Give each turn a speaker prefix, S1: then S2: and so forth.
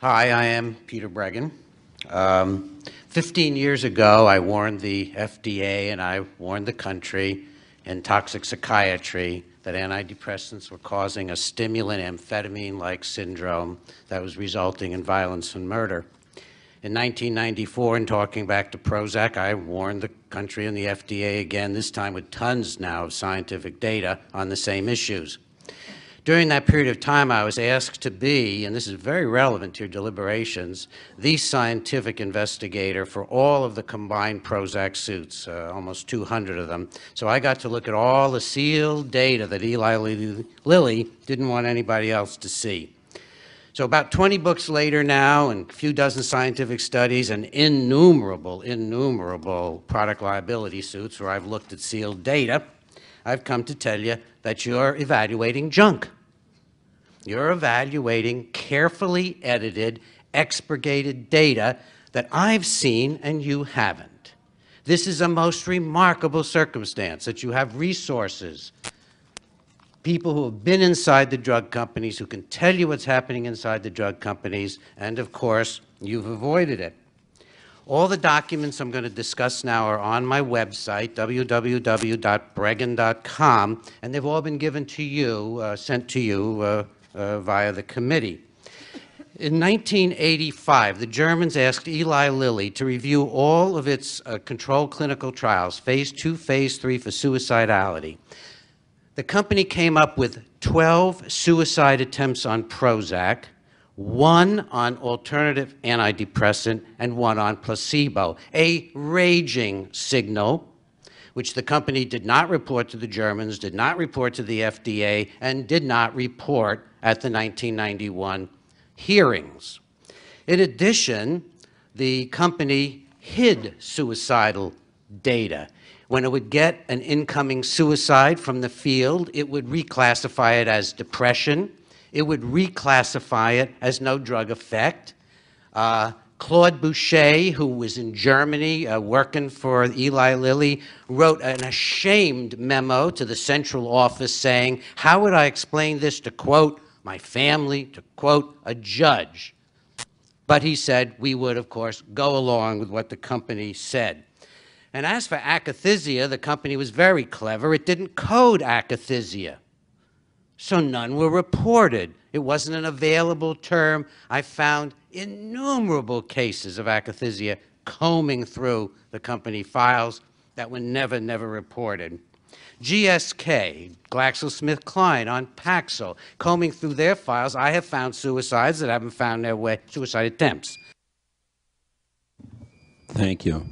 S1: Hi, I am Peter Breggin. 15 years ago, I warned the FDA and I warned the country in Toxic Psychiatry that antidepressants were causing a stimulant amphetamine-like syndrome that was resulting in violence and murder. In 1994, in talking back to Prozac, I warned the country and the FDA again, this time with tons now of scientific data on the same issues. During that period of time, I was asked to be, and this is very relevant to your deliberations, the scientific investigator for all of the combined Prozac suits, almost 200 of them. So I got to look at all the sealed data that Eli Lilly didn't want anybody else to see. So about 20 books later now, and a few dozen scientific studies, and innumerable product liability suits where I've looked at sealed data, I've come to tell you that you're evaluating junk. You're evaluating carefully edited, expurgated data that I've seen and you haven't. This is a most remarkable circumstance, that you have resources, people who have been inside the drug companies, who can tell you what's happening inside the drug companies, and of course, you've avoided it. All the documents I'm going to discuss now are on my website, www.breggin.com, and they've all been given to you, sent to you via the committee. In 1985, the Germans asked Eli Lilly to review all of its controlled clinical trials, phase 2, phase 3 for suicidality. The company came up with 12 suicide attempts on Prozac, 1 on alternative antidepressant, and 1 on placebo, a raging signal which the company did not report to the Germans, did not report to the FDA, and did not report at the 1991 hearings. In addition, the company hid suicidal data. When it would get an incoming suicide from the field, it would reclassify it as depression. It would reclassify it as no drug effect. Claude Boucher, who was in Germany working for Eli Lilly, wrote an ashamed memo to the central office saying, how would I explain this to, quote, my family, to, quote, a judge? But he said we would, of course, go along with what the company said. And as for akathisia, the company was very clever. It didn't code akathisia, so none were reported. It wasn't an available term. I found innumerable cases of akathisia combing through the company files that were never reported. GSK, GlaxoSmithKline on Paxil, combing through their files, I have found suicides that haven't found their way, suicide attempts.
S2: Thank you.